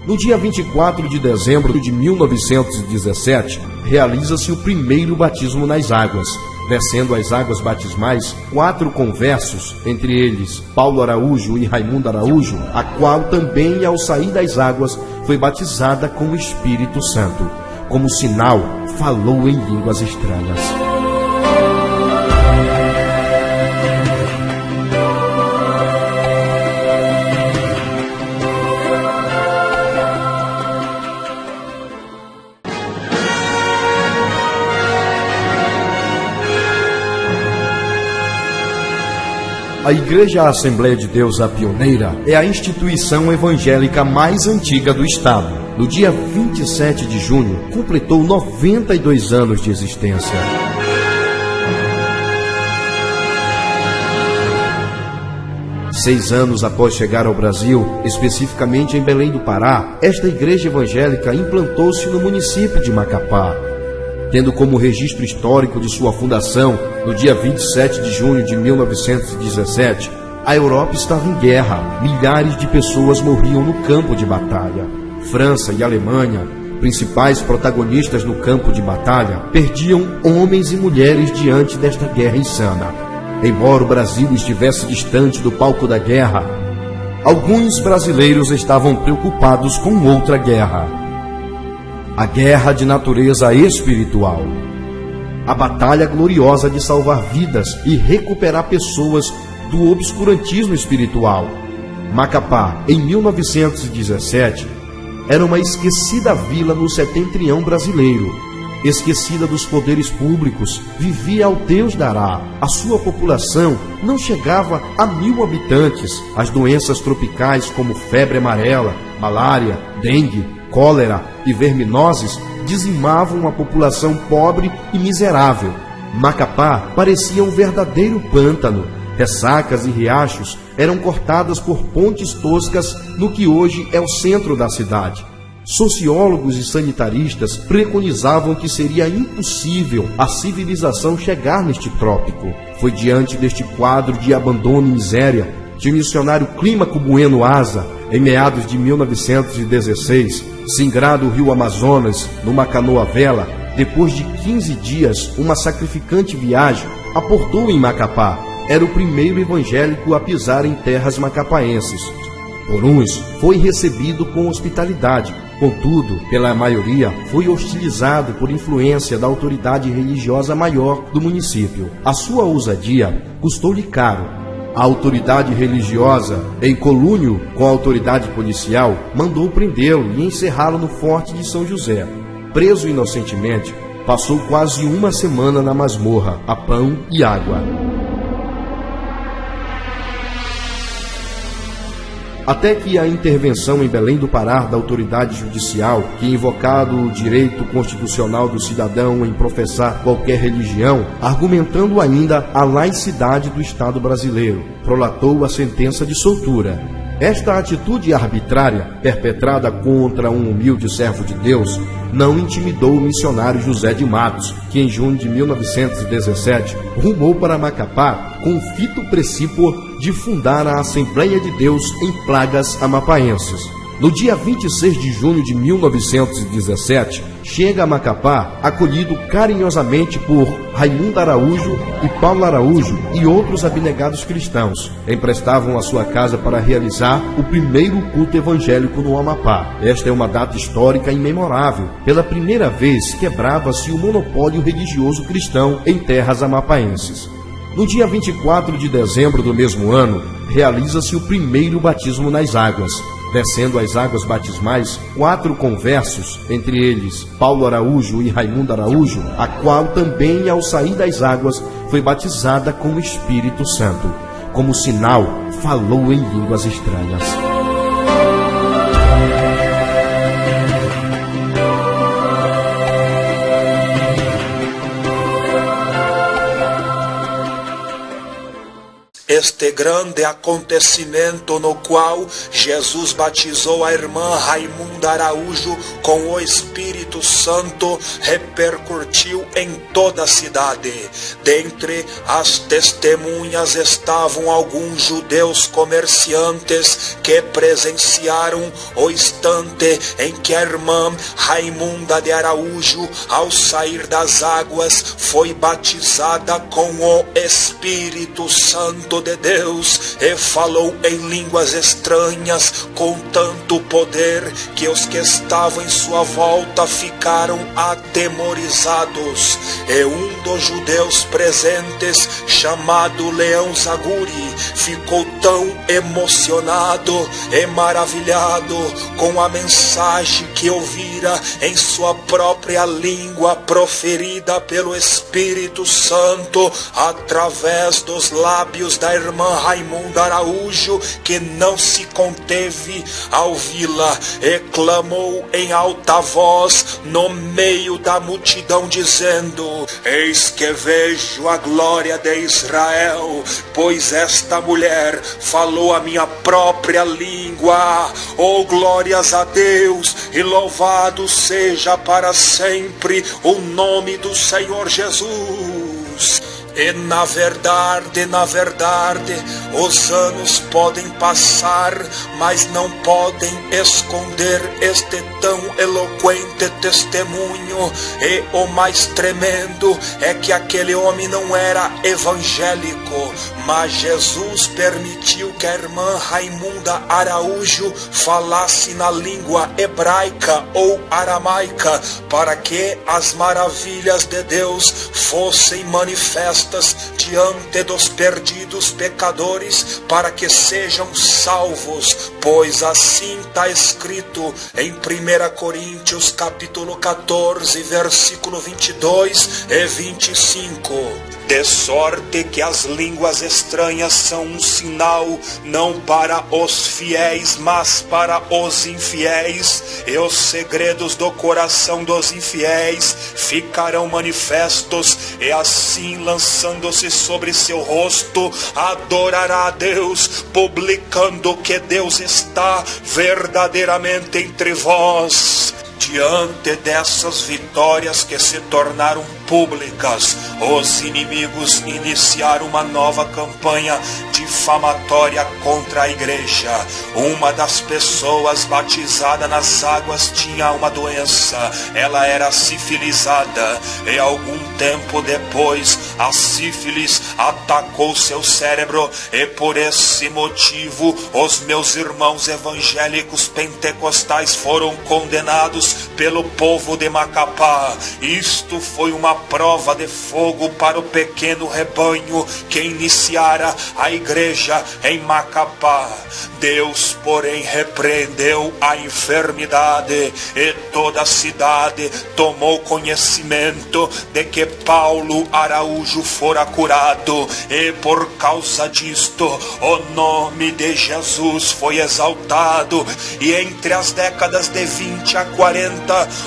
No dia 24 de dezembro de 1917, realiza-se o primeiro batismo nas águas, descendo as águas batismais 4 conversos, entre eles Paulo Araújo e Raimundo Araújo, a qual também, ao sair das águas, foi batizada com o Espírito Santo. Como sinal, falou em línguas estranhas. A Igreja Assembleia de Deus, a Pioneira, é a instituição evangélica mais antiga do estado. No dia 27 de junho, completou 92 anos de existência. Seis anos após chegar ao Brasil, especificamente em Belém do Pará, esta igreja evangélica implantou-se no município de Macapá, tendo como registro histórico de sua fundação, no dia 27 de junho de 1917, a Europa estava em guerra. Milhares de pessoas morriam no campo de batalha. França e Alemanha, principais protagonistas no campo de batalha, perdiam homens e mulheres diante desta guerra insana. Embora o Brasil estivesse distante do palco da guerra, alguns brasileiros estavam preocupados com outra guerra. A guerra de natureza espiritual. A batalha gloriosa de salvar vidas e recuperar pessoas do obscurantismo espiritual. Macapá, em 1917, era uma esquecida vila no setentrião brasileiro. Esquecida dos poderes públicos, vivia ao Deus dará. A sua população não chegava a 1000 habitantes. As doenças tropicais como febre amarela, malária, dengue, cólera e verminoses dizimavam a população pobre e miserável. Macapá parecia um verdadeiro pântano. Ressacas e riachos eram cortadas por pontes toscas no que hoje é o centro da cidade. Sociólogos e sanitaristas preconizavam que seria impossível a civilização chegar neste trópico. Foi diante deste quadro de abandono e miséria que o missionário Clímaco Bueno Asa, em meados de 1916, singrado o rio Amazonas numa canoa vela, depois de 15 dias, uma sacrificante viagem, aportou em Macapá. Era o primeiro evangélico a pisar em terras macapaenses. Por uns, foi recebido com hospitalidade. Contudo, pela maioria, foi hostilizado por influência da autoridade religiosa maior do município. A sua ousadia custou-lhe caro. A autoridade religiosa, em colúnio com a autoridade policial, mandou prendê-lo e encerrá-lo no Forte de São José. Preso inocentemente, passou quase uma semana na masmorra, a pão e água. Até que a intervenção em Belém do Pará da autoridade judicial, que invocado o direito constitucional do cidadão em professar qualquer religião, argumentando ainda a laicidade do Estado brasileiro, prolatou a sentença de soltura. Esta atitude arbitrária, perpetrada contra um humilde servo de Deus, não intimidou o missionário José de Matos, que em junho de 1917 rumou para Macapá com o fito precípio de fundar a Assembleia de Deus em Plagas Amapaenses. No dia 26 de junho de 1917, chega a Macapá, acolhido carinhosamente por Raimundo Araújo e Paulo Araújo e outros abnegados cristãos. Emprestavam a sua casa para realizar o primeiro culto evangélico no Amapá. Esta é uma data histórica imemorável. Pela primeira vez, quebrava-se o monopólio religioso cristão em terras amapaenses. No dia 24 de dezembro do mesmo ano, realiza-se o primeiro batismo nas águas. Descendo as águas batismais, 4 conversos, entre eles Paulo Araújo e Raimundo Araújo, a qual também, ao sair das águas, foi batizada com o Espírito Santo. Como sinal, falou em línguas estranhas. deste grande acontecimento no qual Jesus batizou a irmã Raimunda Araújo com o Espírito Santo, repercutiu em toda a cidade. Dentre as testemunhas estavam alguns judeus comerciantes que presenciaram o instante em que a irmã Raimunda de Araújo, ao sair das águas, foi batizada com o Espírito Santo de Deus e falou em línguas estranhas com tanto poder que os que estavam em sua volta ficaram atemorizados. E um dos judeus presentes, chamado Leão Zaguri, ficou tão emocionado e maravilhado com a mensagem que ouvira em sua própria língua, proferida pelo Espírito Santo através dos lábios da irmã Raimunda Araújo, que não se conteve ao ouvi-la e clamou em alta voz no meio da multidão, dizendo: eis que vejo a glória de Israel, pois esta mulher falou a minha própria língua. Oh, glórias a Deus, e louvado seja para sempre o nome do Senhor Jesus. E na verdade, os anos podem passar, mas não podem esconder este tão eloquente testemunho. E o mais tremendo é que aquele homem não era evangélico, mas Jesus permitiu que a irmã Raimunda Araújo falasse na língua hebraica ou aramaica, para que as maravilhas de Deus fossem manifestas diante dos perdidos pecadores, para que sejam salvos, pois assim está escrito em 1 Coríntios capítulo 14, versículo 22 e 25. De sorte que as línguas estranhas são um sinal, não para os fiéis, mas para os infiéis, e os segredos do coração dos infiéis ficarão manifestos, e assim, lançando-se sobre seu rosto, adorará a Deus, publicando que Deus está verdadeiramente entre vós. Diante dessas vitórias que se tornaram públicas, os inimigos iniciaram uma nova campanha difamatória contra a igreja. Uma das pessoas batizada nas águas tinha uma doença, ela era sifilizada, e algum tempo depois a sífilis atacou seu cérebro, e por esse motivo os meus irmãos evangélicos pentecostais foram condenados pelo povo de Macapá. Isto foi uma prova de fogo para o pequeno rebanho que iniciara a igreja em Macapá. Deus, porém, repreendeu a enfermidade, e toda a cidade tomou conhecimento de que Paulo Araújo fora curado, e por causa disto o nome de Jesus foi exaltado. E entre as décadas de 20 a 40,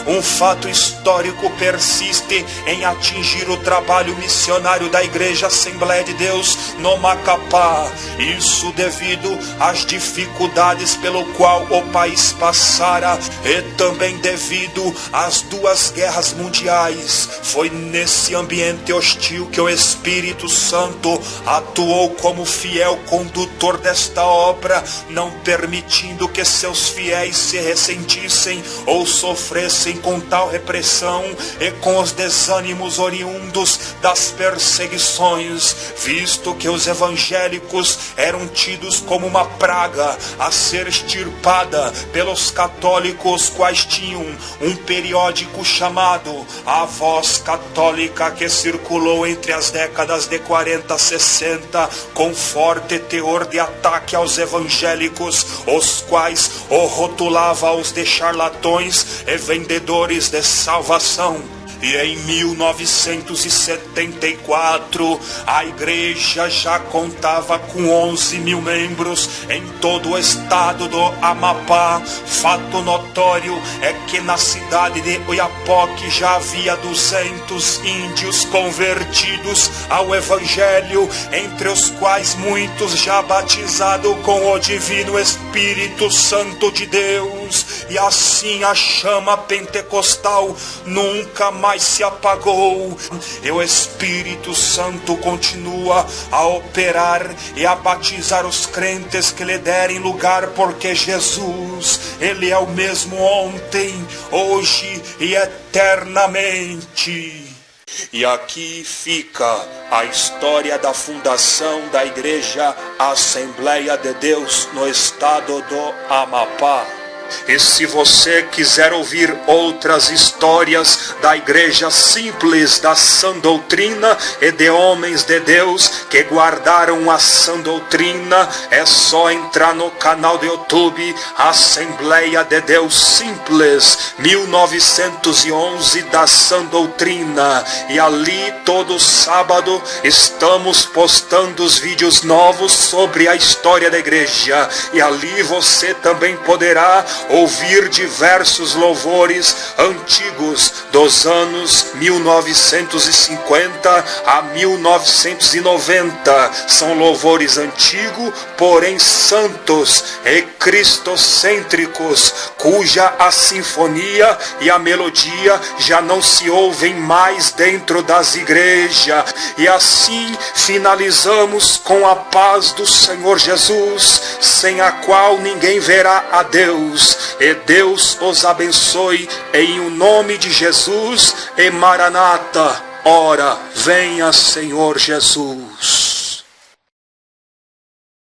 um fato histórico persiste em atingir o trabalho missionário da Igreja Assembleia de Deus no Macapá. Isso devido às dificuldades pelo qual o país passara, e também devido às duas guerras mundiais. Foi nesse ambiente hostil que o Espírito Santo atuou como fiel condutor desta obra, não permitindo que seus fiéis se ressentissem ou sofressem com tal repressão e com os desânimos oriundos das perseguições, visto que os evangélicos eram tidos como uma praga a ser extirpada pelos católicos, quais tinham um periódico chamado A Voz Católica, que circulou entre as décadas de 40 a 60 com forte teor de ataque aos evangélicos, os quais o rotulava os de charlatões e vendedores de salvação. E em 1974, a igreja já contava com 11 mil membros em todo o estado do Amapá. Fato notório é que na cidade de Oiapoque já havia 200 índios convertidos ao evangelho, entre os quais muitos já batizados com o divino Espírito Santo de Deus. E assim a chama pentecostal nunca mais se apagou, e o Espírito Santo continua a operar e a batizar os crentes que lhe derem lugar, porque Jesus, Ele é o mesmo ontem, hoje e eternamente. E aqui fica a história da fundação da Igreja Assembleia de Deus no estado do Amapá. E se você quiser ouvir outras histórias da igreja simples da sã doutrina e de homens de Deus que guardaram a sã doutrina, é só entrar no canal do YouTube Assembleia de Deus Simples 1911 da sã doutrina, e ali todo sábado estamos postando os vídeos novos sobre a história da igreja, e ali você também poderá ouvir diversos louvores antigos dos anos 1950 a 1990. São louvores antigos, porém santos e cristocêntricos, cuja a sinfonia e a melodia já não se ouvem mais dentro das igrejas. E assim finalizamos com a paz do Senhor Jesus, sem a qual ninguém verá a Deus. E Deus os abençoe em o nome de Jesus e Maranata. Ora, venha Senhor Jesus.